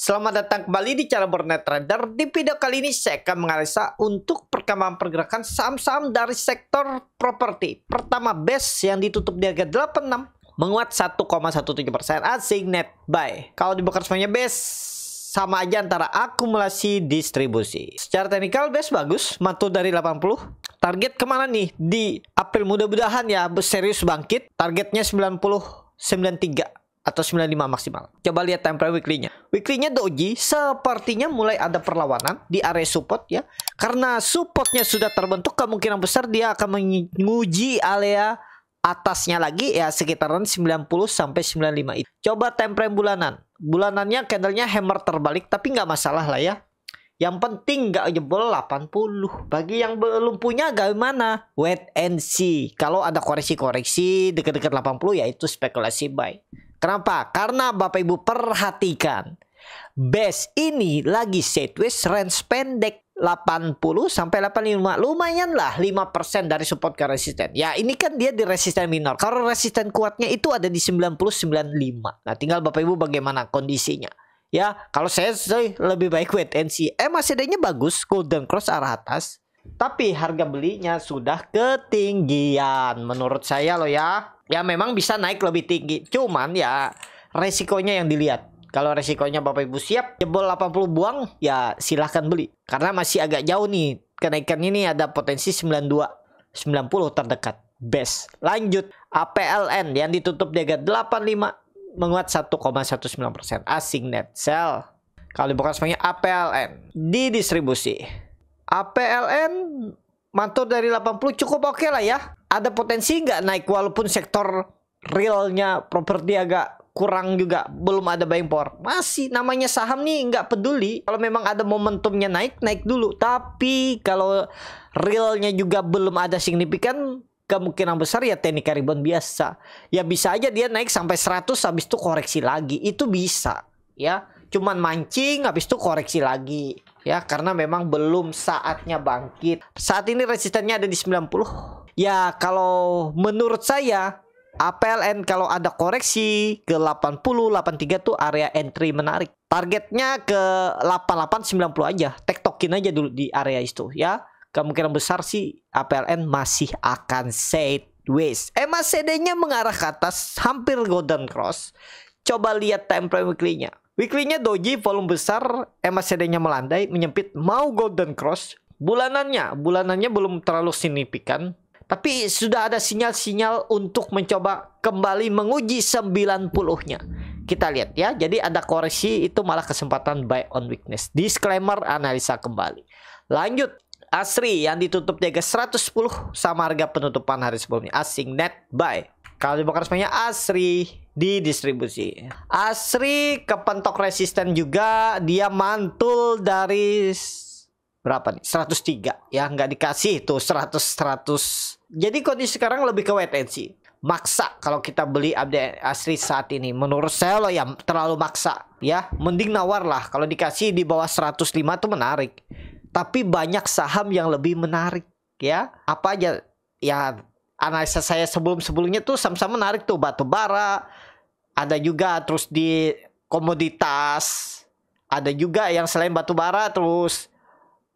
Selamat datang kembali di channel Bornet Trader. Di video kali ini saya akan menganalisa untuk perkembangan pergerakan saham-saham dari sektor properti. Pertama, BES yang ditutup di harga 86 menguat 1,17%, asing net buy. Kalau dibakar semuanya BES sama aja antara akumulasi distribusi. Secara teknikal BES bagus, mantul dari 80. Target kemana nih? Di April, mudah-mudahan ya serius bangkit. Targetnya 93 atau 95 maksimal. Coba lihat time frame weekly-nya. Weekly-nya doji sepertinya mulai ada perlawanan di area support ya. Karena supportnya sudah terbentuk, kemungkinan besar dia akan menguji area atasnya lagi ya, sekitaran 90 sampai 95 itu. Coba time frame bulanan. Bulanannya candlenya hammer terbalik, tapi nggak masalah lah ya. Yang penting nggak jebol 80. Bagi yang belum punya gimana? Wait and see. Kalau ada koreksi-koreksi dekat-dekat 80 ya itu spekulasi buy. Kenapa? Karena Bapak Ibu perhatikan, BES ini lagi sideways range pendek 80 sampai 85. Lumayan lah 5% dari support ke resisten. Ya ini kan dia di resisten minor. Kalau resisten kuatnya itu ada di 90-95. Nah tinggal Bapak Ibu bagaimana kondisinya. Ya kalau saya lebih baik wait and see. MACD-nya bagus, golden cross arah atas. Tapi harga belinya sudah ketinggian menurut saya loh ya. Ya memang bisa naik lebih tinggi. Cuman ya resikonya yang dilihat. Kalau resikonya Bapak Ibu siap jebol 80 buang ya silahkan beli. Karena masih agak jauh nih. Kenaikan ini ada potensi 92, 90 terdekat. BES. Lanjut APLN yang ditutup di harga 85 menguat 1,19%. Asing net sell. Kalau bukan semuanya APLN di distribusi. APLN mantul dari 80 cukup oke lah ya. Ada potensi nggak naik walaupun sektor realnya properti agak kurang juga, belum ada buying power. Masih namanya saham nih nggak peduli. Kalau memang ada momentumnya naik dulu. Tapi kalau realnya juga belum ada signifikan, kemungkinan besar ya teknik rebound biasa. Ya bisa aja dia naik sampai 100 habis itu koreksi lagi. Itu bisa ya. Cuman mancing habis itu koreksi lagi. Ya karena memang belum saatnya bangkit. Saat ini resistennya ada di 90. Ya kalau menurut saya APLN kalau ada koreksi ke 80, 83 tuh area entry menarik. Targetnya ke 88, 90 aja. Tektokin aja dulu di area itu ya. Kemungkinan besar sih APLN masih akan sideways. MACD-nya mengarah ke atas hampir golden cross. Coba lihat time frame weekly-nya. Weekly-nya doji, volume besar, MACD-nya melandai, menyempit, mau golden cross. Bulanannya belum terlalu signifikan. Tapi sudah ada sinyal-sinyal untuk mencoba kembali menguji 90-nya. Kita lihat ya. Jadi ada koreksi itu malah kesempatan buy on weakness. Disclaimer analisa kembali. Lanjut. ASRI yang ditutup di harga 110 sama harga penutupan hari sebelumnya. Asing net buy. Kalau dibakar semuanya ASRI di distribusi. ASRI kepentok resisten juga. Dia mantul dari berapa nih? 103 ya, nggak dikasih tuh 100. Jadi kondisi sekarang lebih ke wait and see. Maksa kalau kita beli update ASRI saat ini. Menurut saya loh ya terlalu maksa ya. Mending nawar lah. Kalau dikasih di bawah 105 tuh menarik. Tapi banyak saham yang lebih menarik ya. Apa aja ya, analisa saya sebelumnya tuh saham-saham menarik tuh. Batu bara. Ada juga terus di komoditas. Ada juga yang selain batu bara terus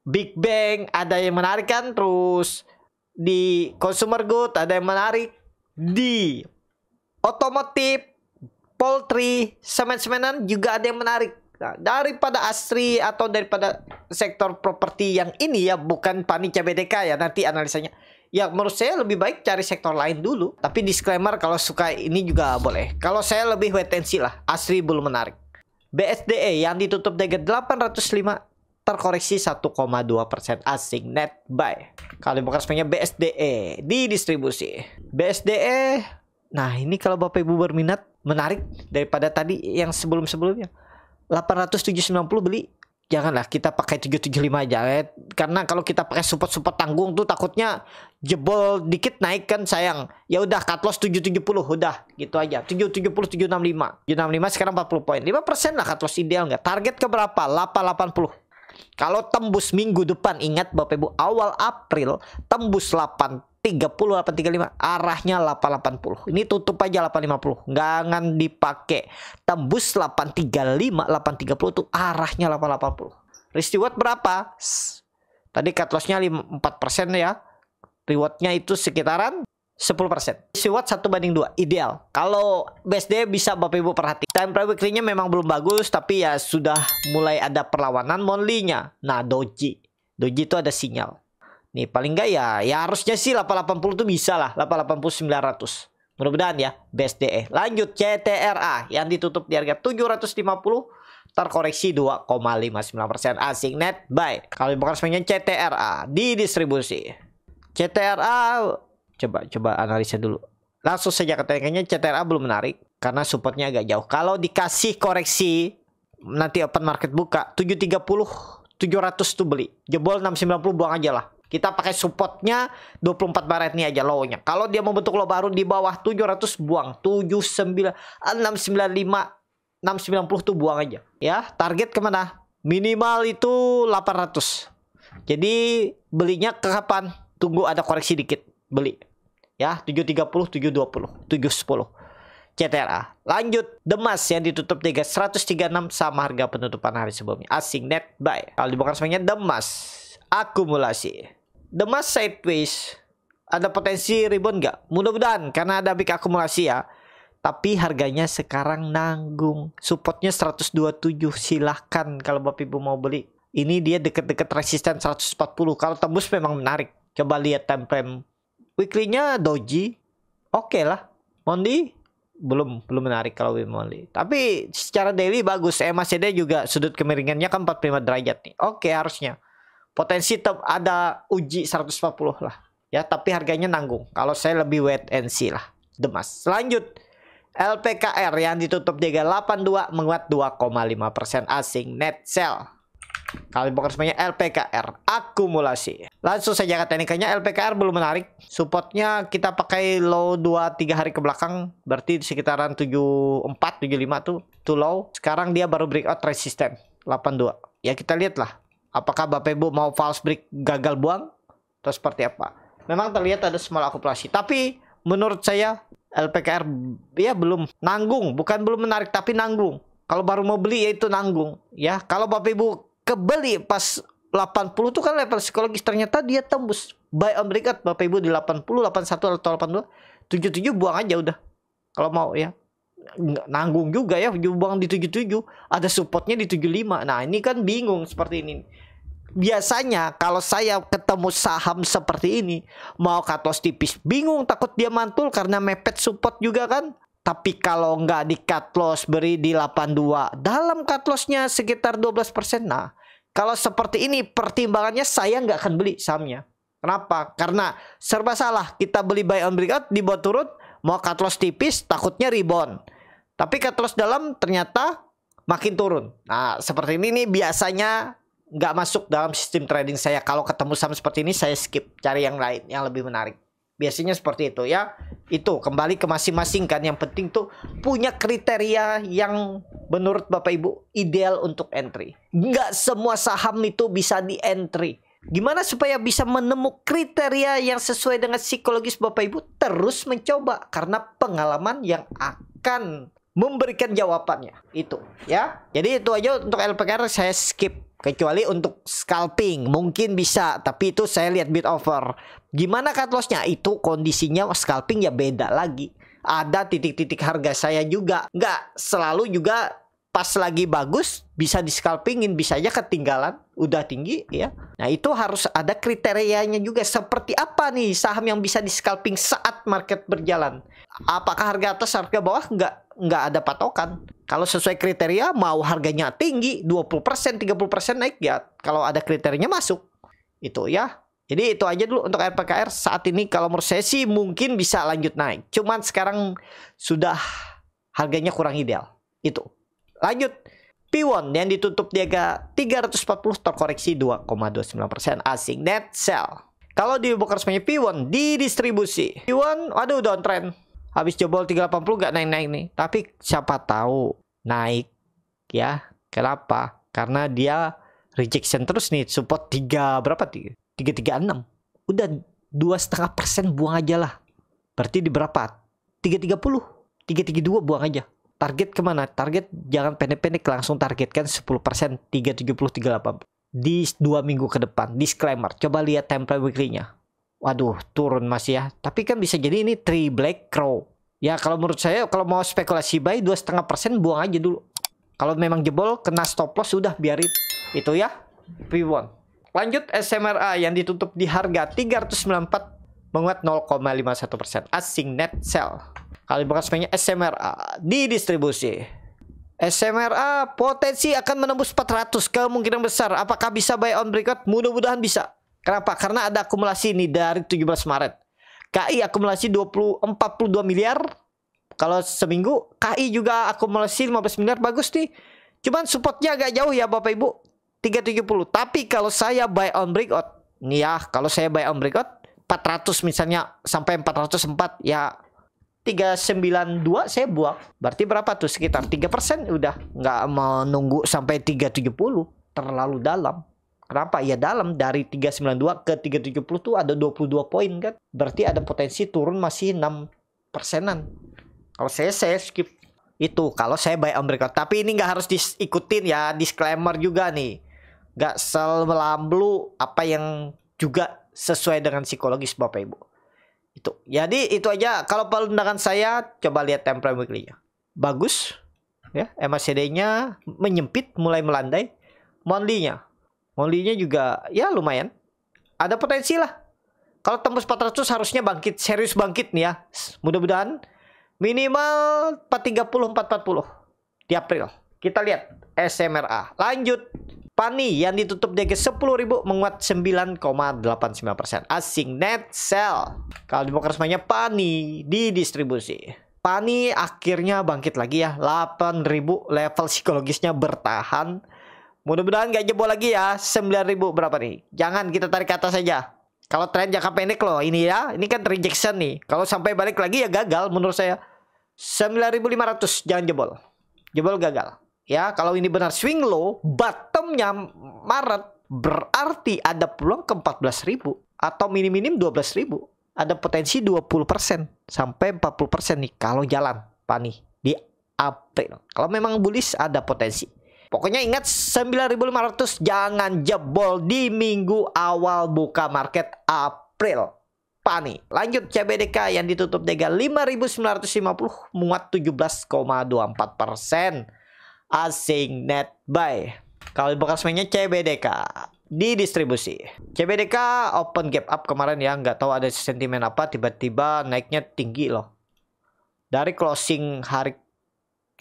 Big Bang ada yang menarik kan, terus di consumer good ada yang menarik, di otomotif, poultry, semen-semenan juga ada yang menarik. Nah, daripada ASRI atau daripada sektor properti yang ini ya, bukan panitia BDK ya nanti analisanya. Ya menurut saya lebih baik cari sektor lain dulu. Tapi disclaimer kalau suka ini juga boleh. Kalau saya lebih wait and see lah, ASRI belum menarik. BSDE yang ditutup dari 805 terkoreksi 1,2%, asing net buy. Kalau bukan semuanya BSDE di distribusi. BSDE, nah ini kalau Bapak Ibu berminat menarik daripada tadi yang sebelumnya 890 beli. Janganlah kita pakai 775 aja karena kalau kita pakai support tanggung tuh takutnya jebol dikit naik kan sayang. Ya udah cut loss 770 udah gitu aja. 770 765 sekarang 40 poin. 5% lah cut loss ideal nggak? Target ke berapa? 880. Kalau tembus minggu depan, ingat Bapak Ibu, awal April tembus 80 835 arahnya 880. Ini tutup aja 850. Jangan dipakai. Tembus 835, 830 tuh arahnya 880. Risk reward berapa? Tadi cut loss-nya 4% ya. Reward-nya itu sekitaran 10%. Risk reward 1/2 ideal. Kalau BSD bisa Bapak Ibu perhati. Time frame weekly-nya memang belum bagus, tapi ya sudah mulai ada perlawanan monthly-nya. Nah, doji itu ada sinyal. Nih paling enggak ya harusnya sih 880 tuh bisa lah, 880 900. Mudah-mudahan ya BSDE. Lanjut CTRA yang ditutup di harga 750, terkoreksi 2,59%. Asing net buy. Kalau bukan semuanya CTRA di distribusi. CTRA coba analisa dulu. Langsung saja katanya CTRA belum menarik karena supportnya agak jauh. Kalau dikasih koreksi nanti open market buka 730, 700 tuh beli. Jebol 690 buang aja lah. Kita pakai supportnya 24 Maret nih aja low-nya. Kalau dia mau bentuk low baru di bawah 700 buang. 79 695 690 tuh buang aja. Ya, target kemana? Minimal itu 800. Jadi belinya ke kapan? Tunggu ada koreksi dikit. Beli. Ya, 730, 720, 710. CTRA. Lanjut Demas yang ditutup 136 sama harga penutupan hari sebelumnya. Asing net buy. Kalau dibongkar semuanya Demas akumulasi. Demas sideways. Ada potensi rebound nggak? Mudah-mudahan karena ada big akumulasi ya. Tapi harganya sekarang nanggung. Supportnya 127. Silahkan kalau Bapak Ibu mau beli. Ini dia deket-deket resisten 140. Kalau tembus memang menarik. Coba lihat time frame weekly-nya doji. Oke lah. Mondi belum menarik kalau Monthly. Tapi secara daily bagus. MACD juga sudut kemiringannya kan 45 derajat nih. Oke, harusnya. Potensi ada uji 140 lah. Ya, tapi harganya nanggung. Kalau saya lebih wait and see lah. Demas. Lanjut. LPKR yang ditutup 382 menguat 2,5%. Asing net sell. Kalau bukan semuanya LPKR akumulasi. Langsung saja kata teknikanya LPKR belum menarik. Supportnya kita pakai low 2-3 hari ke belakang. Berarti di sekitaran 74, 75 tuh low. Sekarang dia baru breakout resisten 82. Ya kita lihat lah. Apakah Bapak Ibu mau false break gagal buang? Atau seperti apa? Memang terlihat ada small akumulasi. Tapi menurut saya LPKR ya belum nanggung. Bukan belum menarik tapi nanggung. Kalau baru mau beli ya itu nanggung. Ya kalau Bapak Ibu kebeli pas 80 tuh kan level psikologis, ternyata dia tembus buy on breakout Bapak Ibu di 80, 81 atau 82, 77 buang aja udah. Kalau mau ya. Nanggung juga ya buang di 77, ada supportnya di 75. Nah, ini kan bingung seperti ini. Biasanya kalau saya ketemu saham seperti ini, mau cut loss tipis, bingung takut dia mantul karena mepet support juga kan. Tapi kalau nggak di cut loss beri di 82, dalam cut lossnya sekitar 12%. Nah, kalau seperti ini pertimbangannya saya nggak akan beli sahamnya. Kenapa? Karena serba salah. Kita beli buy on breakout, dibuat turun, mau cut loss tipis, takutnya rebound. Tapi cut loss dalam ternyata makin turun. Nah, seperti ini nih biasanya nggak masuk dalam sistem trading saya. Kalau ketemu saham seperti ini, saya skip, cari yang lain yang lebih menarik. Biasanya seperti itu ya. Itu kembali ke masing-masing kan. Yang penting tuh punya kriteria yang menurut Bapak Ibu ideal untuk entry. Nggak semua saham itu bisa di entry. Gimana supaya bisa menemukan kriteria yang sesuai dengan psikologis Bapak Ibu? Terus mencoba. Karena pengalaman yang akan memberikan jawabannya. Itu ya. Jadi itu aja untuk LPKR saya skip. Kecuali untuk scalping mungkin bisa, tapi itu saya lihat bid offer. Gimana cut lossnya? Itu kondisinya scalping ya beda lagi. Ada titik-titik harga saya juga. Nggak selalu juga pas lagi bagus bisa di scalpingin, bisa aja ketinggalan udah tinggi ya. Nah itu harus ada kriterianya juga. Seperti apa nih saham yang bisa di scalping saat market berjalan? Apakah harga atas, harga bawah? Nggak ada patokan. Kalau sesuai kriteria mau harganya tinggi 20%, 30% naik ya. Kalau ada kriterianya masuk. Itu ya. Jadi itu aja dulu untuk LPKR saat ini. Kalau menurut saya sih mungkin bisa lanjut naik. Cuman sekarang sudah harganya kurang ideal. Itu. Lanjut. P1 yang ditutup di harga 340 terkoreksi 2,29%. Asing net sell. Kalau di broker semuanya P1 di distribusi. P1 aduh downtrend. Habis jebol 380 nggak naik-naik nih. Tapi siapa tahu naik ya. Kenapa? Karena dia rejection terus nih. Support 3 berapa? 336. Udah 2,5% buang aja lah. Berarti di berapa? 330, 332 buang aja. Target kemana? Target jangan pendek-pendek, langsung targetkan 10%, 370, 380. Di 2 minggu ke depan. Disclaimer, coba lihat time frame weekly-nya. Waduh, turun masih ya. Tapi kan bisa jadi ini 3 Black Crow. Ya kalau menurut saya, kalau mau spekulasi buy 2,5% buang aja dulu. Kalau memang jebol, kena stop loss, sudah biarin. Itu ya, pre-won. Lanjut SMRA yang ditutup di harga 394, menguat 0,51%. Asing net sell. Kalau bukan sebenarnya SMRA didistribusi. SMRA potensi akan menembus 400 kemungkinan besar. Apakah bisa buy on breakout? Mudah-mudahan bisa. Kenapa? Karena ada akumulasi ini dari 17 Maret. KI akumulasi 42 miliar. Kalau seminggu KI juga akumulasi 15 miliar, bagus nih. Cuman supportnya agak jauh ya Bapak Ibu, 370. Tapi kalau saya buy on breakout, nih ya, kalau saya buy on breakout 400 misalnya sampai 404 ya, 392 saya buang. Berarti berapa tuh? Sekitar 3%. Udah nggak mau nunggu sampai 370, terlalu dalam. Kenapa? Ya dalam, dari 392 ke 370 tuh ada 22 poin kan. Berarti ada potensi turun masih 6%-an. Kalau saya skip. Itu kalau saya buy on breakout. Tapi ini nggak harus diikutin ya, disclaimer juga nih. Nggak melamblu apa yang juga sesuai dengan psikologis Bapak Ibu. Itu. Jadi itu aja. Kalau pandangan saya, coba lihat time frame weekly-nya. Bagus. Ya, MACD-nya menyempit, mulai melandai. Monthly-nya juga ya lumayan. Ada potensi lah. Kalau tembus 400 harusnya bangkit, serius bangkit nih ya. Mudah-mudahan minimal 430, 440 di April. Kita lihat SMRA. Lanjut. PANI yang ditutup di 10.000 menguat 9,89%. Asing net sell. Kalau di broker semuanya PANI didistribusi. PANI akhirnya bangkit lagi ya. 8.000 level psikologisnya bertahan. Mudah-mudahan gak jebol lagi ya. 9.000 berapa nih? Jangan kita tarik ke atas saja. Kalau tren jangka pendek loh ini ya. Ini kan rejection nih. Kalau sampai balik lagi ya gagal menurut saya. 9.500 jangan jebol. Jebol gagal. Ya, kalau ini benar swing low, bottomnya Maret, berarti ada peluang ke 14.000 atau minim-minim 12.000. Ada potensi 20% sampai 40% nih kalau jalan PANI di April. Kalau memang bullish ada potensi. Pokoknya ingat 9.500 jangan jebol di minggu awal buka market April. PANI. Lanjut CBDK yang ditutup di 5.950 menguat 17,24%. Asing net buy. Kalau bukan semuanya CBDK didistribusi. CBDK open gap up kemarin ya, nggak tahu ada sentimen apa, tiba-tiba naiknya tinggi loh. Dari closing hari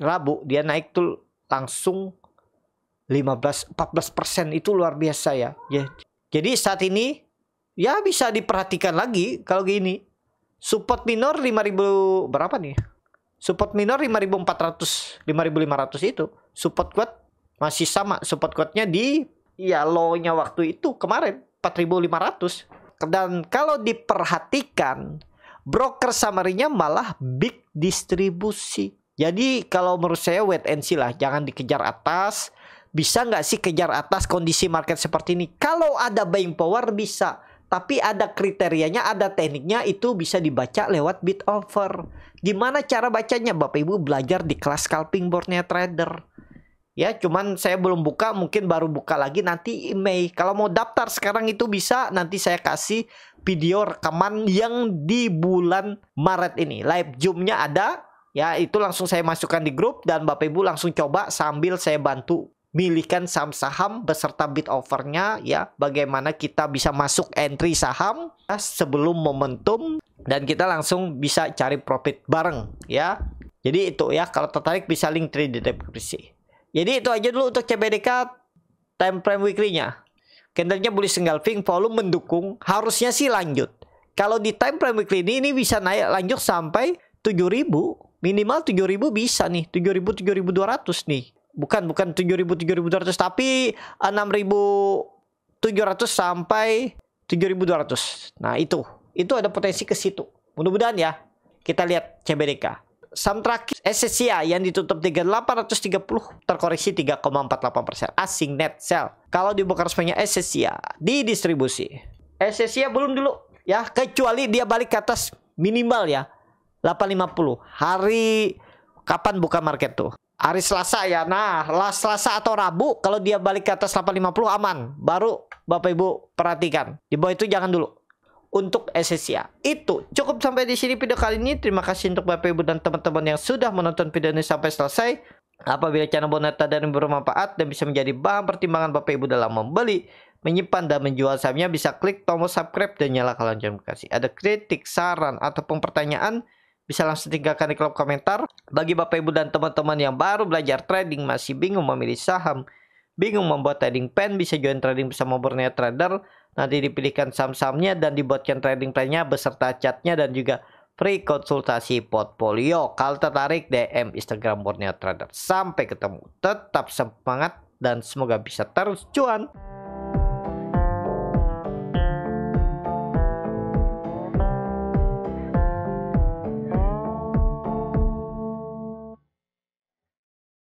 Rabu dia naik tuh langsung 14% itu luar biasa ya. Jadi saat ini ya bisa diperhatikan lagi kalau gini. Support minor 5.000 berapa nih? Support minor 5.400, 5.500 itu. Support kuat masih sama. Support kuatnya di ya low-nya waktu itu kemarin 4.500. Dan kalau diperhatikan broker summary-nya malah big distribusi. Jadi kalau menurut saya wait and see lah, jangan dikejar atas. Bisa nggak sih kejar atas kondisi market seperti ini? Kalau ada buying power bisa. Tapi ada kriterianya, ada tekniknya, itu bisa dibaca lewat bid offer. Gimana cara bacanya? Bapak Ibu belajar di kelas scalping boardnya trader. Ya, cuman saya belum buka, mungkin baru buka lagi nanti Mei. Kalau mau daftar sekarang itu bisa, nanti saya kasih video rekaman yang di bulan Maret ini. Live Zoom-nya ada, ya itu langsung saya masukkan di grup dan Bapak Ibu langsung coba sambil saya bantu milihkan saham-saham beserta bid offernya ya, bagaimana kita bisa masuk entry saham sebelum momentum dan kita langsung bisa cari profit bareng ya. Jadi itu ya, kalau tertarik bisa link trade di deskripsi. Jadi itu aja dulu untuk CBDK time frame weekly-nya. Candlenya bullish engulfing, volume mendukung, harusnya sih lanjut. Kalau di time frame weekly ini bisa naik lanjut sampai 7.000, minimal 7.000 bisa nih, 7.000 7.200 nih. Bukan 7.200 tapi 6.700 sampai 7.200. Nah, itu ada potensi ke situ. Mudah-mudahan ya. Kita lihat CBDK. Saham terakhir SSIA yang ditutup 3.830 terkoreksi 3,48%. Asing net sell. Kalau di broker resminya SSIA didistribusi. SSIA belum dulu. ya, kecuali dia balik ke atas minimal ya 850. Hari kapan buka market tuh? Hari Selasa ya. Nah, Selasa atau Rabu kalau dia balik ke atas 850 aman. Baru Bapak Ibu perhatikan. Di bawah itu jangan dulu. Untuk SSIA. Itu cukup sampai di sini video kali ini. Terima kasih untuk Bapak Ibu dan teman-teman yang sudah menonton video ini sampai selesai. Apabila channel Boneta dan bermanfaat dan bisa menjadi bahan pertimbangan Bapak Ibu dalam membeli, menyimpan dan menjual sahamnya, bisa klik tombol subscribe dan nyalakan lonceng notifikasi. Ada kritik, saran ataupun pertanyaan, bisa langsung tinggalkan di kolom komentar. Bagi Bapak Ibu dan teman-teman yang baru belajar trading, masih bingung memilih saham, bingung membuat trading plan, bisa join trading bersama Borneo Trader. Nanti dipilihkan saham-sahamnya dan dibuatkan trading plan-nya beserta chatnya dan juga free konsultasi portfolio. Kalau tertarik, DM Instagram Borneo Trader. Sampai ketemu. Tetap semangat dan semoga bisa terus cuan.